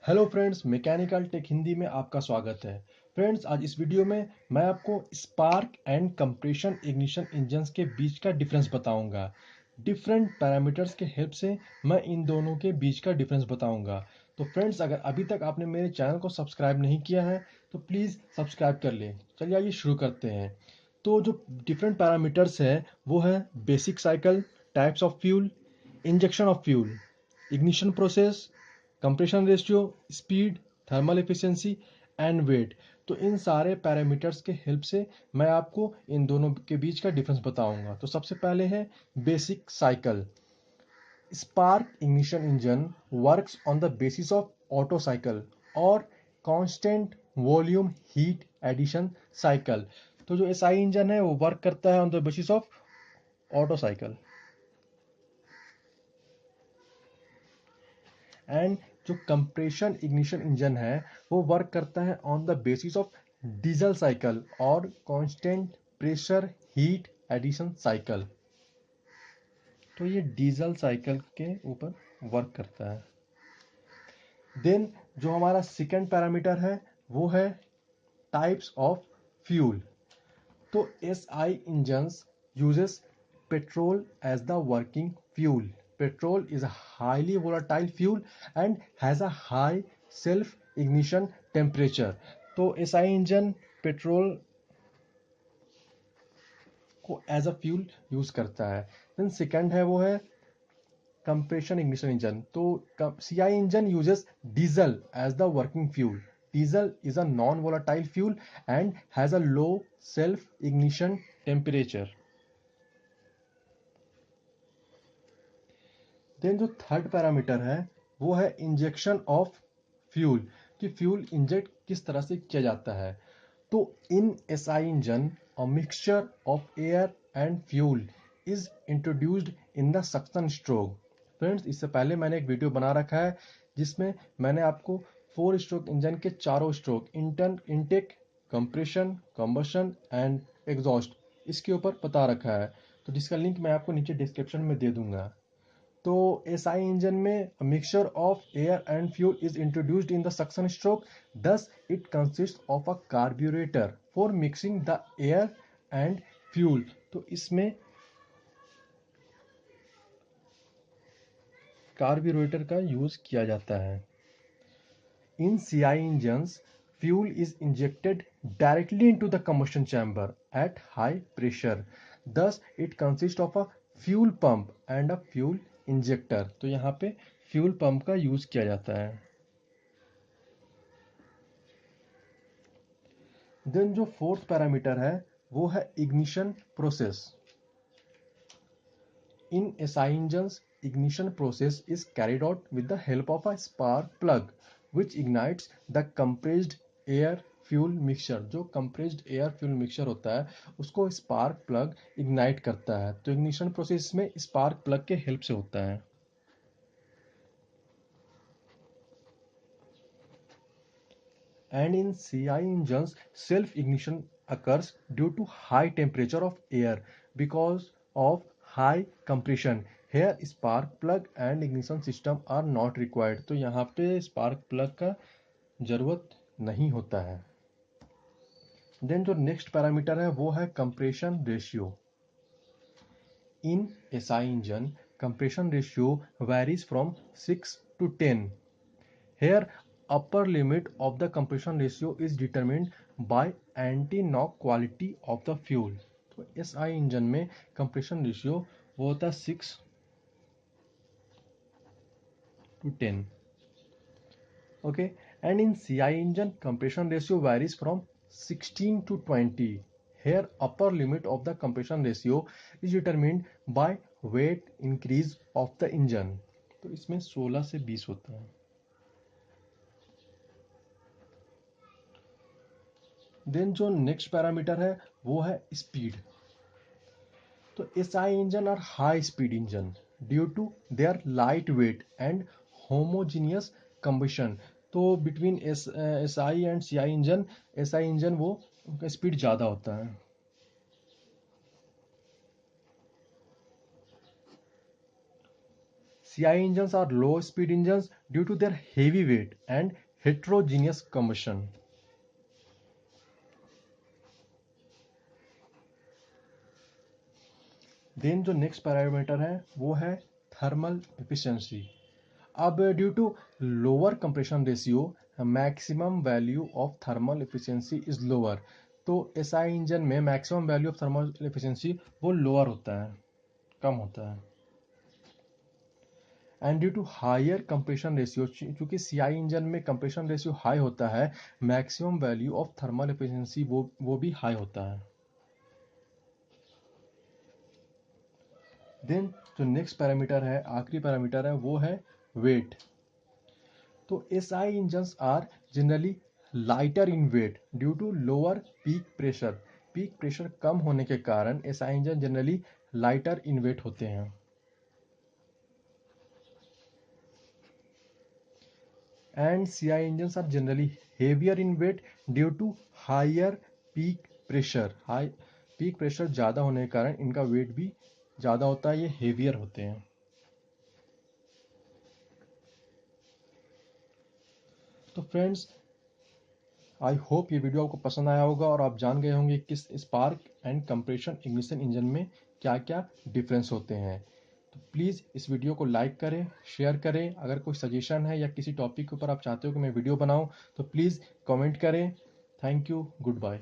Hello friends, mechanical take Hindi में आपका स्वागत है। फ्रेंड्स, आज इस वीडियो में मैं आपको spark and compression ignition engines के बीच का डिफरेंस बताऊंगा। डिफरेंट पैरामीटर्स के हेल्प से मैं इन दोनों के बीच का डिफरेंस बताऊंगा। तो फ्रेंड्स, अगर अभी तक आपने मेरे चैनल को सब्सक्राइब नहीं किया है तो प्लीज़ सब्सक्राइब कर लें। चलिए आइए शुरू करते हैं। तो जो डिफरेंट पैरामीटर्स है वो है basic cycle, types of fuel, injection of fuel, ignition process, compression ratio, speed, thermal efficiency and weight. तो इन सारे पैरामीटर्स के हेल्प से मैं आपको इन दोनों के बीच का डिफरेंस बताऊंगा। तो सबसे पहले है basic cycle. Spark ignition engine works on the basis of auto cycle और constant volume heat addition cycle. तो जो एसआई इंजन है वो वर्क करता है on the basis of auto cycle. And जो कंप्रेशन इग्निशन इंजन है वो वर्क करता है on the basis of diesel cycle और constant pressure heat addition cycle. तो ये डीजल साइकिल के ऊपर वर्क करता है। देन जो हमारा सेकेंड पैरामीटर है वो है टाइप्स ऑफ फ्यूल। तो S I engines uses petrol as the working fuel. Petrol is a highly volatile fuel and has a high self ignition temperature. तो SI इंजन पेट्रोल को as a fuel use करता है। Then second है वो है compression ignition engine. तो CI engine uses diesel as the working fuel. Diesel is a non-volatile fuel and has a low self-ignition temperature. देन जो third parameter है वो है इंजेक्शन ऑफ फ्यूल, कि फ्यूल इंजेक्ट किस तरह से किया जाता है। तो इन SI engine a mixture of air and fuel is introduced in the suction stroke. Friends, इससे पहले मैंने एक वीडियो बना रखा है जिसमें मैंने आपको 4 स्ट्रोक इंजन के चारों stroke intern intake, compression, combustion and exhaust इसके ऊपर बता रखा है। तो जिसका लिंक मैं आपको नीचे डिस्क्रिप्शन में दे दूंगा। तो एसआई इंजन में mixture of air and fuel is introduced in the suction stroke. Thus it consist of a carburettor for mixing the air and fuel. तो इसमें कार्ब्यूरेटर का यूज किया जाता है। In CI engines fuel is injected directly into the combustion chamber at high pressure. Thus it consists of a fuel pump and a fuel injector. तो यहाँ पे fuel pump का यूज किया जाता है। देन जो फोर्थ पैरामीटर है वो है ignition process. In SI engines ignition process is carried out with the help of a spark plug which ignites the compressed air fuel mixture। जो compressed air fuel mixture होता है उसको spark plug ignite करता है। तो ignition process में spark plug के help से होता है। And in CI engines, self-ignition occurs due to high temperature of air because of high compression. Here spark plug and ignition system are not required. तो यहाँ पे spark plug का जरूरत नहीं होता है। देन जो नेक्स्ट पैरामीटर है वो है compression ratio. In SI engine compression ratio varies from 6 to 10. Here, upper limit of the compression ratio is determined by anti-knock quality of the fuel. तो SI इंजन में कंप्रेशन रेशियो वो होता है 6 to 10. Okay, and in CI engine compression ratio varies from 16 to 20. Here, upper limit of the compression ratio is determined by weight increase of the engine. तो इसमें 16 से 20 होता है। देन जो नेक्स्ट पैरामीटर है वो है स्पीड। तो SI engine are high speed engine due to their light weight and homogeneous combustion. तो between SI and CI engine, SI engine वो उनका स्पीड ज़्यादा होता है। CI engines are low speed engines due to their heavy weight and heterogeneous combustion. देन जो next parameter है वो है थर्मल एफिशिएंसी. अब due to lower compression ratio maximum value of thermal efficiency is lower. तो एसआई इंजन में maximum value of thermal efficiency वो lower होता है, कम होता है. And due to higher compression ratio, चूंकि सीआई इंजन में कंप्रेशन रेशियो हाई होता है, maximum value of thermal efficiency वो भी हाई होता है. देन जो नेक्स्ट पैरामीटर है, आखिरी पैरामीटर है, वो है वेट. तो SI engines are generally lighter in weight due to lower peak pressure. Peak pressure कम होने के कारण SI engine generally lighter in weight होते हैं. And CI engines are generally heavier in weight due to higher peak pressure. High peak pressure ज़्यादा होने के कारण इनका वेट भी ज़्यादा होता है, ये हेवियर होते हैं. तो फ्रेंड्स, आई होप ये वीडियो आपको पसंद आया होगा और आप जान गए होंगे किस spark and compression ignition engine में क्या क्या डिफरेंस होते हैं. तो प्लीज़ इस वीडियो को लाइक करें, शेयर करें. अगर कोई सजेशन है या किसी टॉपिक के ऊपर आप चाहते हो कि मैं वीडियो बनाऊं तो प्लीज़ कमेंट करें. Thank you, good bye.